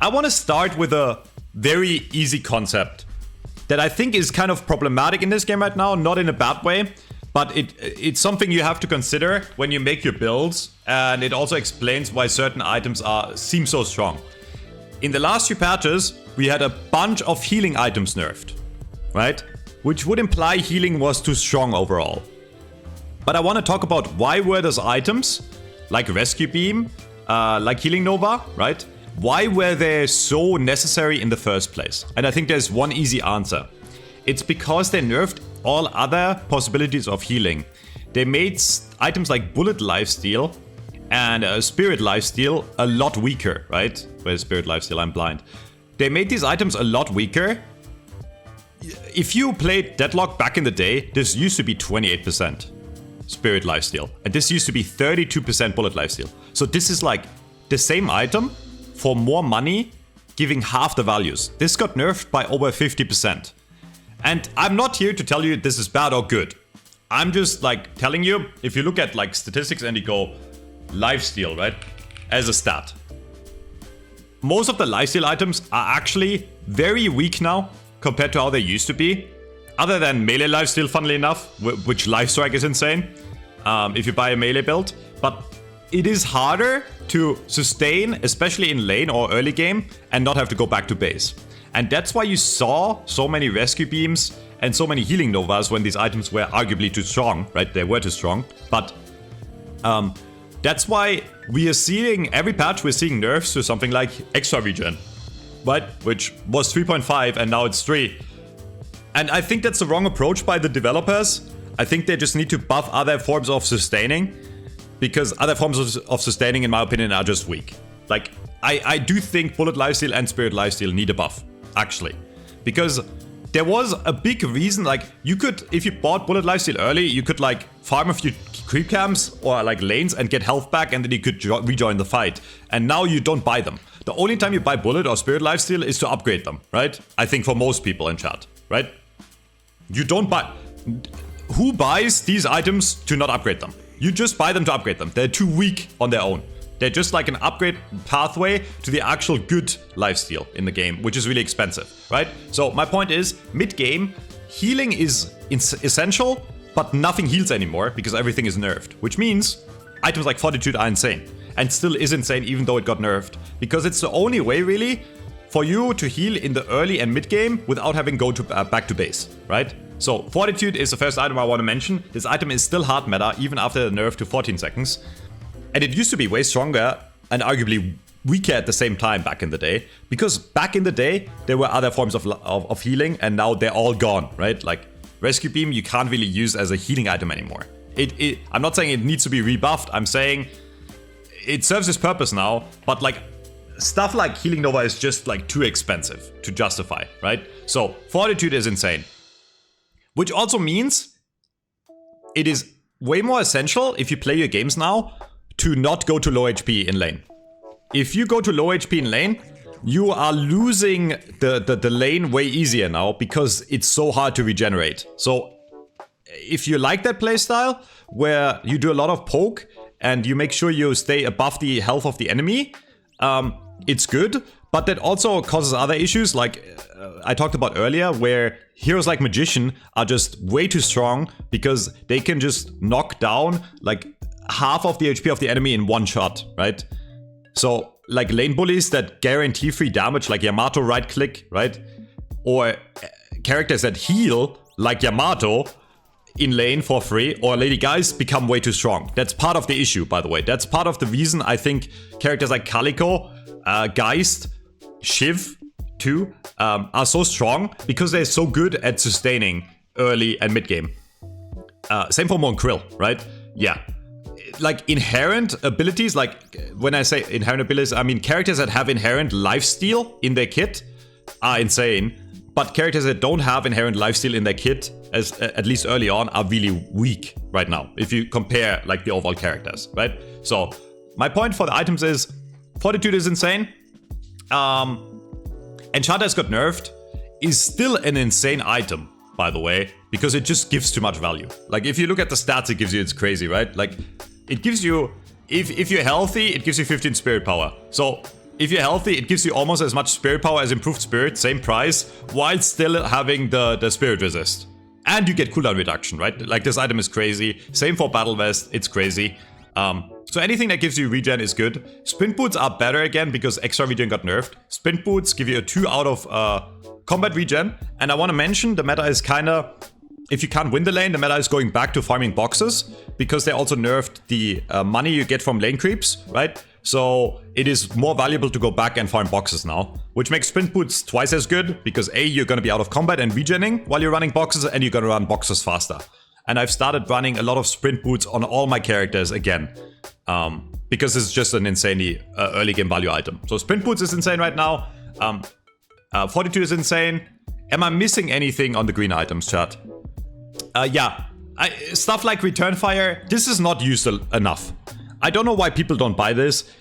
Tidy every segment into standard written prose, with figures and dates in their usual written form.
I want to start with a very easy concept that I think is kind of problematic in this game right now, not in a bad way, but it's something you have to consider when you make your builds, and it also explains why certain items seem so strong. In the last few patches, we had a bunch of healing items nerfed, right? Which would imply healing was too strong overall. But I want to talk about why were those items, like Rescue Beam, like Healing Nova, right? Why were they so necessary in the first place? And I think there's one easy answer. It's because they nerfed all other possibilities of healing. They made items like Bullet Lifesteal and Spirit Lifesteal a lot weaker, right? Where's Spirit Lifesteal? I'm blind. They made these items a lot weaker. If you played Deadlock back in the day, this used to be 28% Spirit Lifesteal. And this used to be 32% Bullet Lifesteal. So this is like the same item for more money, giving half the values. This got nerfed by over 50%. And I'm not here to tell you this is bad or good. I'm just like telling you, if you look at like statistics and you go Lifesteal, right, as a stat. Most of the lifesteal items are actually very weak now compared to how they used to be. Other than melee lifesteal, funnily enough, which life strike is insane if you buy a melee build. But it is harder to sustain, especially in lane or early game, and not have to go back to base. And that's why you saw so many rescue beams and so many healing novas when these items were arguably too strong, right? They were too strong. But that's why we are seeing, every patch we're seeing nerfs to something like extra regen, right? Which was 3.5 and now it's 3. And I think that's the wrong approach by the developers. I think they just need to buff other forms of sustaining, because other forms of sustaining, in my opinion, are just weak. Like, I do think Bullet Lifesteal and Spirit Lifesteal need a buff, actually. Because there was a big reason, like, you could, if you bought Bullet Lifesteal early, you could, like, farm a few creep camps or, like, lanes and get health back, and then you could rejoin the fight. And now you don't buy them. The only time you buy Bullet or Spirit Lifesteal is to upgrade them, right? I think for most people in chat, right? You don't buy... Who buys these items to not upgrade them? You just buy them to upgrade them. They're too weak on their own. They're just like an upgrade pathway to the actual good lifesteal in the game, which is really expensive, right? So my point is, mid-game, healing is essential, but nothing heals anymore because everything is nerfed. Which means items like Fortitude are insane. And still is insane even though it got nerfed. Because it's the only way, really, for you to heal in the early and mid-game without having to go back to base, right? So, Fortitude is the first item I want to mention. This item is still hard meta, even after the nerf to 14 seconds. And it used to be way stronger and arguably weaker at the same time back in the day. Because back in the day, there were other forms of healing, and now they're all gone, right? Like, Rescue Beam you can't really use as a healing item anymore. I'm not saying it needs to be rebuffed, I'm saying it serves its purpose now, but like, stuff like Healing Nova is just like too expensive to justify, right? So, Fortitude is insane. Which also means it is way more essential if you play your games now to not go to low HP in lane. If you go to low HP in lane, you are losing the lane way easier now because it's so hard to regenerate. So if you like that playstyle where you do a lot of poke and you make sure you stay above the health of the enemy, it's good. But that also causes other issues, like I talked about earlier, where heroes like Magician are just way too strong because they can just knock down like half of the HP of the enemy in one shot, right? So like lane bullies that guarantee free damage, like Yamato right click, right? Or characters that heal, like Yamato, in lane for free, or Lady Guys become way too strong. That's part of the issue, by the way. That's part of the reason I think characters like Calico, Geist, Shiv too, are so strong because they're so good at sustaining early and mid game. Same for Mon Krill, right? Yeah. Like inherent abilities, like when I say inherent abilities, I mean characters that have inherent lifesteal in their kit are insane, but characters that don't have inherent lifesteal in their kit, as at least early on, are really weak right now if you compare like the overall characters, right? So my point for the items is Fortitude is insane. Enchantress got nerfed is still an insane item, by the way, because it just gives too much value. Like if you look at the stats it gives you, it's crazy, right? Like it gives you, if you're healthy, it gives you 15 spirit power. So if you're healthy, it gives you almost as much spirit power as improved spirit, same price, while still having the spirit resist. And you get cooldown reduction, right? Like, this item is crazy. Same for Battle Vest, it's crazy. So anything that gives you regen is good. Sprint boots are better again because extra regen got nerfed. Sprint boots give you a 2 out of combat regen. And I want to mention the meta is kind of, if you can't win the lane, the meta is going back to farming boxes because they also nerfed the money you get from lane creeps, right? So it is more valuable to go back and farm boxes now, which makes sprint boots twice as good because A, you're going to be out of combat and regenning while you're running boxes, and you're going to run boxes faster. And I've started running a lot of sprint boots on all my characters again. Because it's just an insanely early game value item. So sprint boots is insane right now. 42 is insane. Am I missing anything on the green items, chat? Yeah. Stuff like return fire, this is not used enough. I don't know why people don't buy this.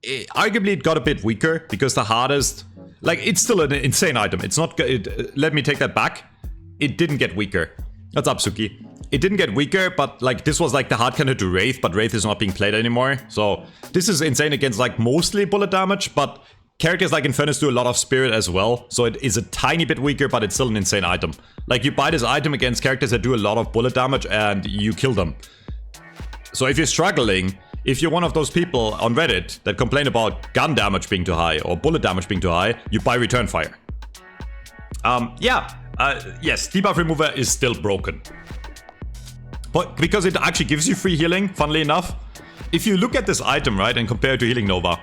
Arguably it got a bit weaker because the hardest... Like, it's still an insane item. It's not... let me take that back. It didn't get weaker. That's up, Suki. It didn't get weaker, but like this was like the hard counter to Wraith, but Wraith is not being played anymore. So this is insane against like mostly bullet damage, but characters like Infernus do a lot of spirit as well. So it is a tiny bit weaker, but it's still an insane item. Like, you buy this item against characters that do a lot of bullet damage and you kill them. So if you're struggling, if you're one of those people on Reddit that complain about gun damage being too high or bullet damage being too high, you buy return fire. Yes, debuff remover is still broken. But because it actually gives you free healing, funnily enough. If you look at this item, right, and compare it to Healing Nova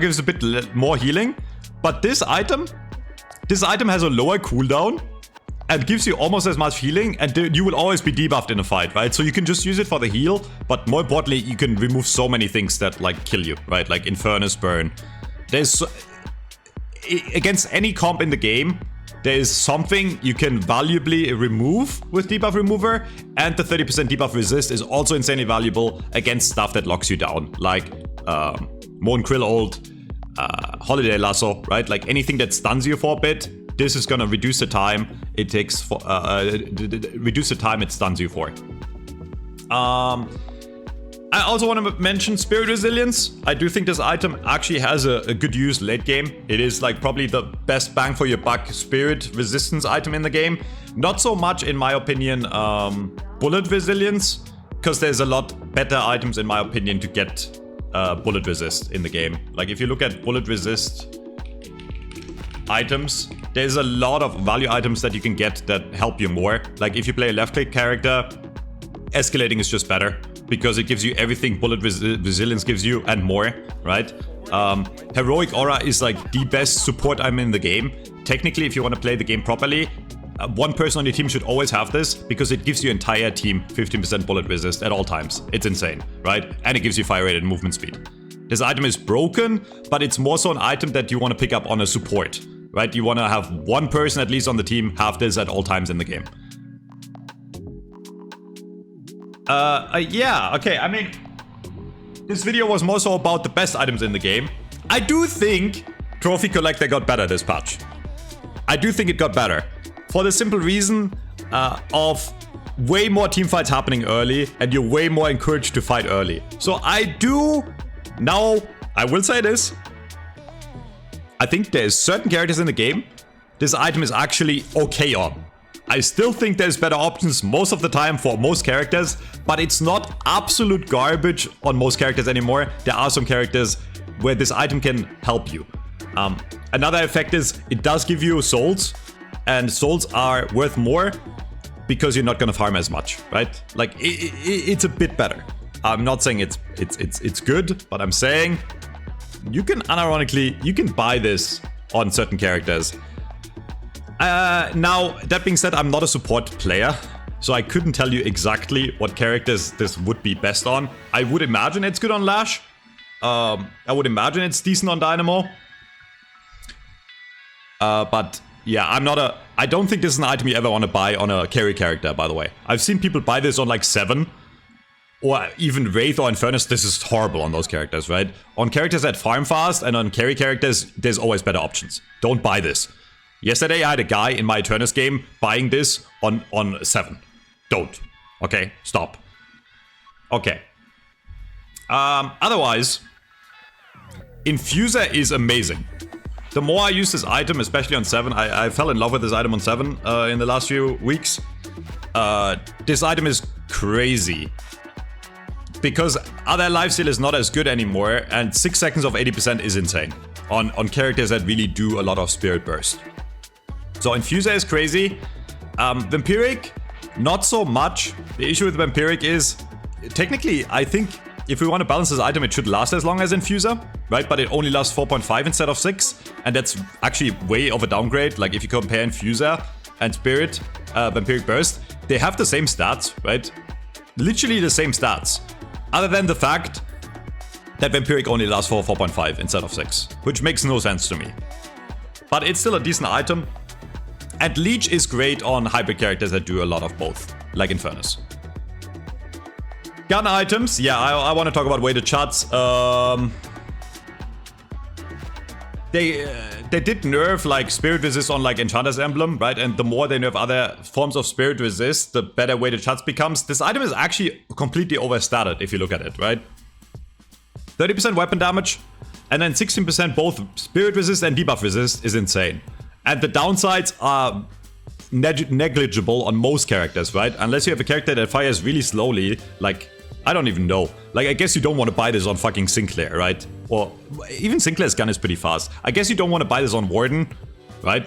gives a bit more healing, but this item has a lower cooldown and gives you almost as much healing, and you will always be debuffed in a fight, right? So you can just use it for the heal, but more importantly, you can remove so many things that like kill you, right? Like Infernus burn. Against any comp in the game, there is something you can valuably remove with debuff remover, and the 30% debuff resist is also insanely valuable against stuff that locks you down, like Moan Krill ult, Holiday Lasso, right? Like anything that stuns you for a bit, this is gonna reduce the time it takes for reduce the time it stuns you for. I also want to mention Spirit Resilience. I do think this item actually has a good use late game. It is like probably the best bang for your buck Spirit Resistance item in the game. Not so much, in my opinion, Bullet Resilience, because there's a lot better items, in my opinion, to get Bullet Resist in the game. Like, if you look at Bullet Resist items, there's a lot of value items that you can get that help you more. Like, if you play a left-click character, escalating is just better, because it gives you everything Bullet Resilience gives you and more, right? Heroic Aura is like the best support item in the game. Technically, if you want to play the game properly, one person on your team should always have this, because it gives your entire team 15% bullet resist at all times. It's insane, right? And it gives you fire rate and movement speed. This item is broken, but it's more so an item that you want to pick up on a support, right? You want to have one person at least on the team have this at all times in the game. Yeah, okay, I mean, this video was more so about the best items in the game. I do think Trophy Collector got better this patch. I do think it got better. For the simple reason of way more teamfights happening early, and you're way more encouraged to fight early. So I will say this. I think there's certain characters in the game this item is actually okay on. I still think there's better options most of the time for most characters, but it's not absolute garbage on most characters anymore. There are some characters where this item can help you. Another effect is it does give you souls, and souls are worth more because you're not gonna farm as much, right? Like, it's a bit better. I'm not saying it's good, but I'm saying you can buy this on certain characters. Now, that being said, I'm not a support player, so I couldn't tell you exactly what characters this would be best on. I would imagine it's good on Lash. I would imagine it's decent on Dynamo. But yeah, I don't think this is an item you ever want to buy on a carry character, by the way. I've seen people buy this on like 7. Or even Wraith or Infernus. This is horrible on those characters, right? On characters that farm fast and on carry characters, there's always better options. Don't buy this. Yesterday I had a guy in my Eternus game buying this on 7. Don't. Okay? Stop. Okay. Otherwise, Infuser is amazing. The more I use this item, especially on 7, I fell in love with this item on 7 in the last few weeks. This item is crazy. Because other lifesteal is not as good anymore, and 6 seconds of 80% is insane. On characters that really do a lot of Spirit Burst. So Infuser is crazy. Vampiric, not so much. The issue with Vampiric is, technically, I think if we want to balance this item, it should last as long as Infuser, right? But it only lasts 4.5 instead of 6, and that's actually way of a downgrade. Like if you compare Infuser and Spirit, Vampiric Burst, they have the same stats, right? Literally the same stats. Other than the fact that Vampiric only lasts for 4.5 instead of 6, which makes no sense to me. But it's still a decent item. And Leech is great on hybrid characters that do a lot of both, like Infernus. Gun items, yeah, I want to talk about weighted shots. They did nerf like Spirit Resist on like Enchanter's Emblem, right? And the more they nerf other forms of Spirit Resist, the better weighted shots becomes. This item is actually completely overstated if you look at it, right? 30% weapon damage, and then 16% both Spirit Resist and Debuff Resist is insane. And the downsides are negligible on most characters, right? Unless you have a character that fires really slowly, like, I don't even know. Like, I guess you don't want to buy this on fucking Sinclair, right? Or even Sinclair's gun is pretty fast. I guess you don't want to buy this on Warden, right?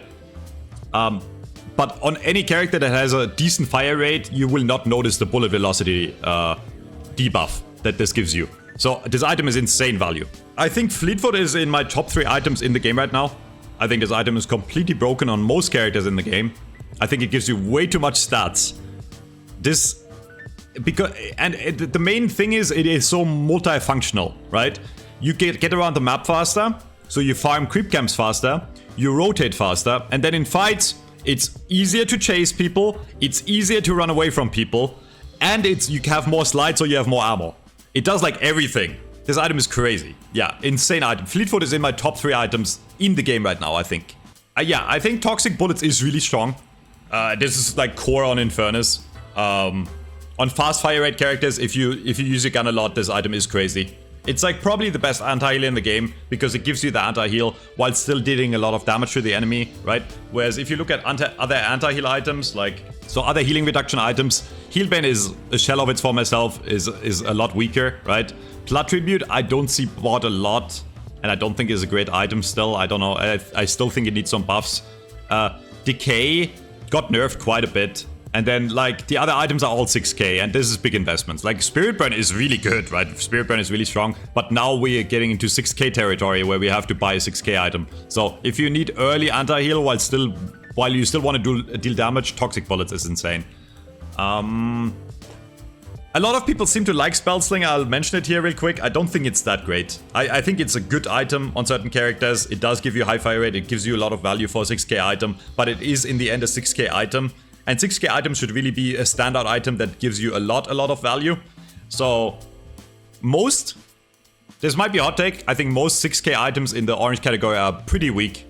But on any character that has a decent fire rate, you will not notice the bullet velocity debuff that this gives you. So this item is insane value. I think Fleetfoot is in my top 3 items in the game right now. I think this item is completely broken on most characters in the game. I think it gives you way too much stats. The main thing is it is so multifunctional, right? You get around the map faster, so you farm creep camps faster, you rotate faster, and then in fights, it's easier to chase people, it's easier to run away from people, and you have more slides, so you have more ammo. It does like everything. This item is crazy. Yeah, insane item. Fleetfoot is in my top 3 items in the game right now, I think. Yeah, I think Toxic Bullets is really strong. This is like core on Infernus. On fast fire rate characters, if you use your gun a lot, this item is crazy. It's like probably the best anti-heal in the game because it gives you the anti-heal while still dealing a lot of damage to the enemy, right? Whereas if you look at other anti-heal items, other healing reduction items, Healbane is a shell of its former self, is a lot weaker, right? Blood Tribute, I don't see bought a lot, and I don't think is a great item still. I don't know, I still think it needs some buffs. Decay got nerfed quite a bit. And then, like, the other items are all 6k, and this is big investments. Like, Spirit Burn is really good, right? Spirit Burn is really strong, but now we are getting into 6k territory where we have to buy a 6k item. So, if you need early anti-heal while you still want to deal damage, Toxic Bullets is insane. A lot of people seem to like Spellslinger. I'll mention it here real quick. I don't think it's that great. I think it's a good item on certain characters. It does give you high fire rate. It gives you a lot of value for a 6k item, but it is in the end a 6k item. And 6k items should really be a standout item that gives you a lot of value. So, this might be a hot take, I think most 6k items in the orange category are pretty weak,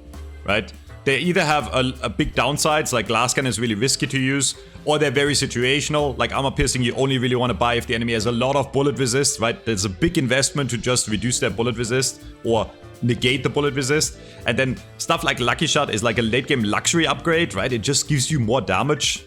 right? They either have a big downsides, like Glasscan is really risky to use, or they're very situational, like Armor Piercing you only really want to buy if the enemy has a lot of bullet resist, right? There's a big investment to just reduce their bullet resist, or negate the bullet resist. And then stuff like Lucky Shot is like a late game luxury upgrade, right? It just gives you more damage,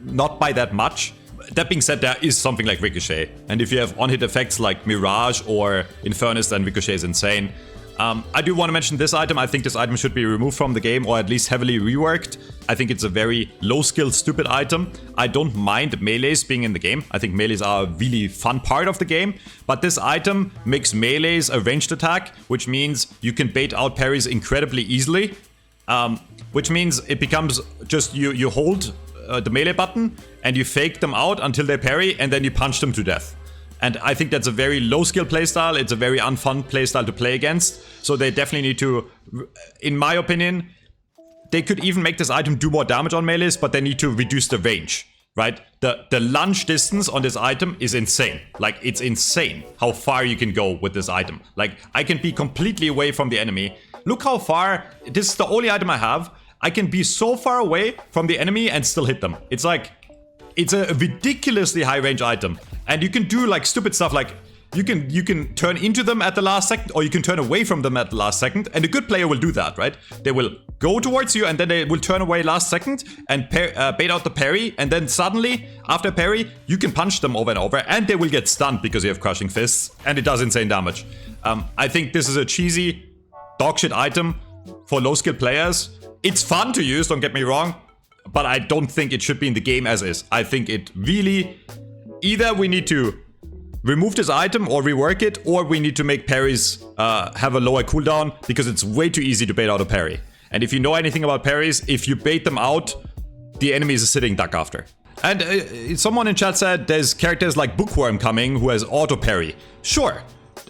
not by that much. That being said, there is something like Ricochet, and if you have on-hit effects like Mirage or Infernus, then Ricochet is insane. I do want to mention this item. I think this item should be removed from the game, or at least heavily reworked. I think it's a very low-skill, stupid item. I don't mind melees being in the game. I think melees are a really fun part of the game. But this item makes melees a ranged attack, which means you can bait out parries incredibly easily. Which means it becomes just you hold the melee button and you fake them out until they parry, and then you punch them to death. And I think that's a very low-skill playstyle. It's a very unfun playstyle to play against. So they definitely need to, in my opinion, they could even make this item do more damage on melees, but they need to reduce the range, right? The lunge distance on this item is insane. Like, it's insane how far you can go with this item. Like, I can be completely away from the enemy. Look how far, this is the only item I have. I can be so far away from the enemy and still hit them. It's like, it's a ridiculously high range item. And you can do like stupid stuff like You can turn into them at the last second, or you can turn away from them at the last second, and a good player will do that, right? They will go towards you, and then they will turn away last second and bait out the parry, and then suddenly, after parry, you can punch them over and over, and they will get stunned because you have Crushing Fists, and it does insane damage. I think this is a cheesy, dogshit item for low-skill players. It's fun to use, don't get me wrong, but I don't think it should be in the game as is. I think it really... Either we need to remove this item or rework it, or we need to make parries have a lower cooldown, because it's way too easy to bait out a parry. And if you know anything about parries, if you bait them out, the enemy is a sitting duck after. And someone in chat said there's characters like Bookworm coming who has auto parry. Sure,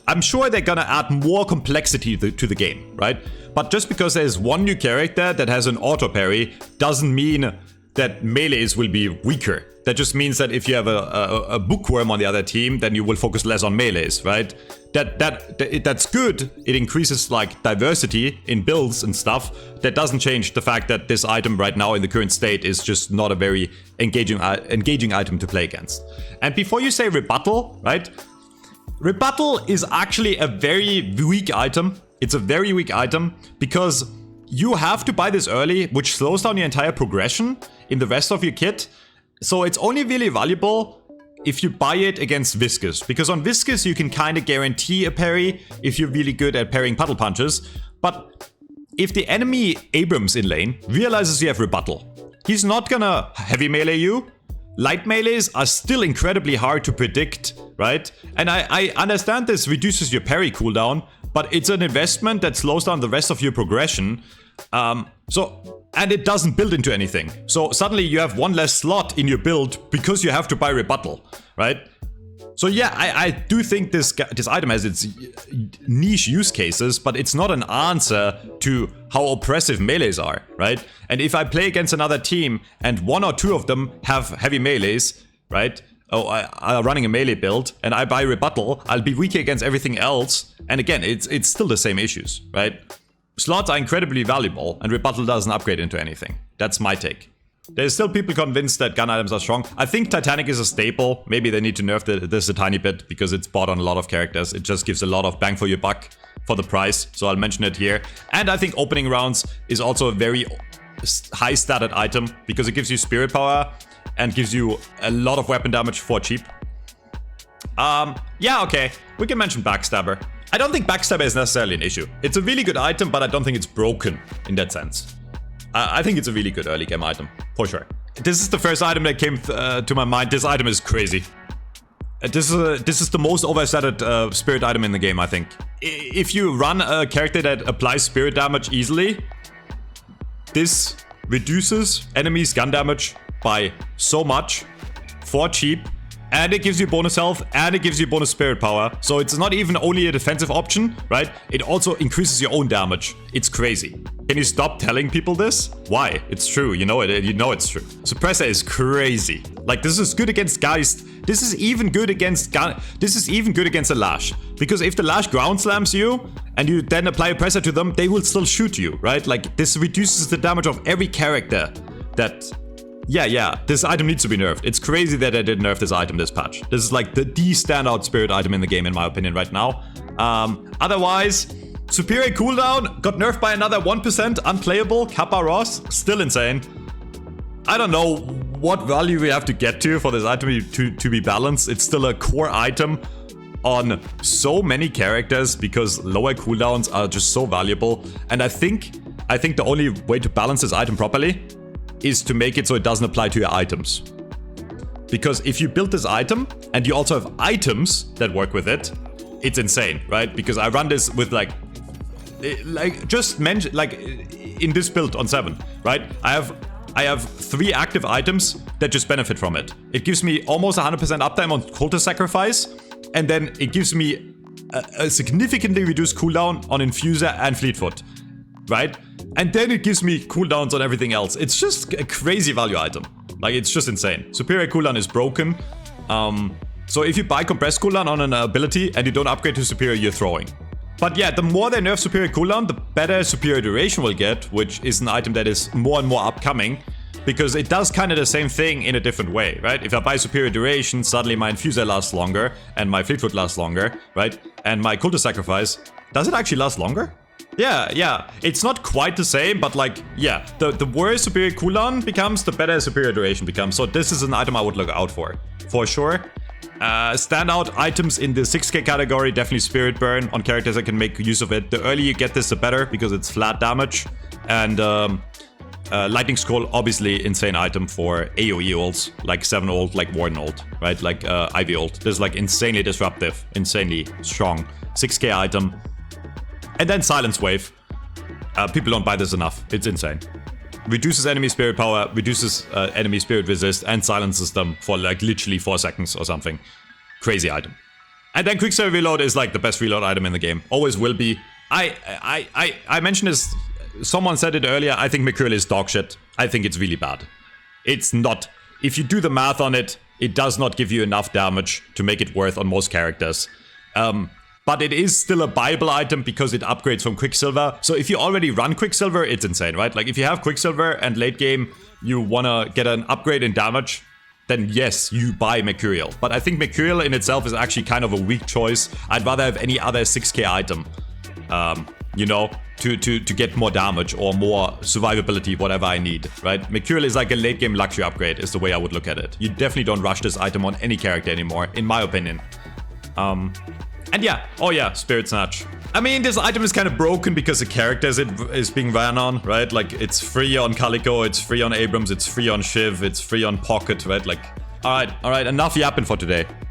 I'm sure they're gonna add more complexity to the game, right? But just because there's one new character that has an auto parry doesn't mean that melees will be weaker. That just means that if you have a Bookworm on the other team, then you will focus less on melees, right? That's good. It increases like diversity in builds and stuff. That doesn't change the fact that this item right now in the current state is just not a very engaging item to play against. And before you say rebuttal, right? Rebuttal is actually a very weak item. It's a very weak item because you have to buy this early, which slows down your entire progression in the rest of your kit. So it's only really valuable if you buy it against Viscous, because on Viscous you can kind of guarantee a parry if you're really good at parrying puddle punches. But if the enemy Abrams in lane realizes you have rebuttal, he's not gonna heavy melee you. Light melees are still incredibly hard to predict, right? And I understand this reduces your parry cooldown, but it's an investment that slows down the rest of your progression. And it doesn't build into anything. So suddenly you have one less slot in your build because you have to buy rebuttal, right? So yeah, I do think this item has its niche use cases, but it's not an answer to how oppressive melees are, right? And if I play against another team and one or two of them have heavy melees, right? I'm running a melee build and I buy rebuttal, I'll be weaker against everything else. And again, it's still the same issues, right? Slots are incredibly valuable and rebuttal doesn't upgrade into anything. That's my take. There's still people convinced that gun items are strong. I think Titanic is a staple. Maybe they need to nerf this a tiny bit because it's bought on a lot of characters. It just gives a lot of bang for your buck for the price. So I'll mention it here. And I think opening rounds is also a very high statted item because it gives you spirit power and gives you a lot of weapon damage for cheap. Yeah, okay. We can mention Backstabber. I don't think Backstabber is necessarily an issue. It's a really good item, but I don't think it's broken in that sense. I think it's a really good early game item, for sure. This is the first item that came to my mind. This item is crazy. This is the most overstated spirit item in the game, I think. If you run a character that applies spirit damage easily, this reduces enemies' gun damage by so much for cheap. And it gives you bonus health, and it gives you bonus spirit power. So it's not even only a defensive option, right? It also increases your own damage. It's crazy. Can you stop telling people this? Why? It's true. You know it. You know it's true. Suppressor is crazy. Like, this is good against Geist. This is even good against a Lash. Because if the Lash ground slams you, and you then apply Oppressor to them, they will still shoot you, right? Like, this reduces the damage of every character that... Yeah, this item needs to be nerfed. It's crazy that I didn't nerf this item this patch. This is like the standout spirit item in the game, in my opinion, right now. Otherwise, superior cooldown got nerfed by another 1%. Unplayable. Kappa Ross, still insane. I don't know what value we have to get to for this item to be balanced. It's still a core item on so many characters because lower cooldowns are just so valuable. And I think the only way to balance this item properly is to make it so it doesn't apply to your items. Because if you build this item and you also have items that work with it, it's insane, right? Because I run this with like just mention, like in this build on 7, right? I have 3 active items that just benefit from it. It gives me almost 100% uptime on Cultist Sacrifice, and then it gives me a significantly reduced cooldown on Infuser and Fleetfoot, right? And then it gives me cooldowns on everything else. It's just a crazy value item. Like, it's just insane. Superior cooldown is broken. So if you buy compressed cooldown on an ability and you don't upgrade to superior, you're throwing. But yeah, the more they nerf superior cooldown, the better superior duration will get, which is an item that is more and more upcoming. because it does kind of the same thing in a different way, right? If I buy Superior Duration, suddenly my Infuser lasts longer, and my Fleetfoot lasts longer, right? And my Cultist Sacrifice, does it actually last longer? Yeah. It's not quite the same, but like, yeah. The worse Superior Cooldown becomes, the better Superior Duration becomes. So this is an item I would look out for sure. Standout items in the 6k category, definitely Spirit Burn on characters that can make use of it. The earlier you get this, the better, because it's flat damage. And Lightning Scroll, obviously insane item for AoE ults, like 7 ult, like Warden ult, right? Like Ivy ult. This is like insanely disruptive, insanely strong. 6k item. And then Silence Wave. People don't buy this enough. It's insane. Reduces enemy spirit power, reduces enemy spirit resist, and silences them for like literally 4 seconds or something. Crazy item. And then Quicksilver Reload is like the best reload item in the game. Always will be. I mentioned this, someone said it earlier, I think Mercurial is dog shit. I think it's really bad. It's not. If you do the math on it, it does not give you enough damage to make it worth on most characters. But it is still a buyable item because it upgrades from Quicksilver. So if you already run Quicksilver, it's insane, right? Like if you have Quicksilver and late game you wanna get an upgrade in damage, then yes, you buy Mercurial. But I think Mercurial in itself is actually kind of a weak choice. I'd rather have any other 6k item, you know, to get more damage or more survivability, whatever I need, right? Mercurial is like a late game luxury upgrade is the way I would look at it. You definitely don't rush this item on any character anymore, in my opinion. And yeah, oh yeah, Spirit Snatch. I mean, this item is kind of broken because the character is being ran on, right? Like, it's free on Calico, it's free on Abrams, it's free on Shiv, it's free on Pocket, right? Like, alright, enough yapping for today.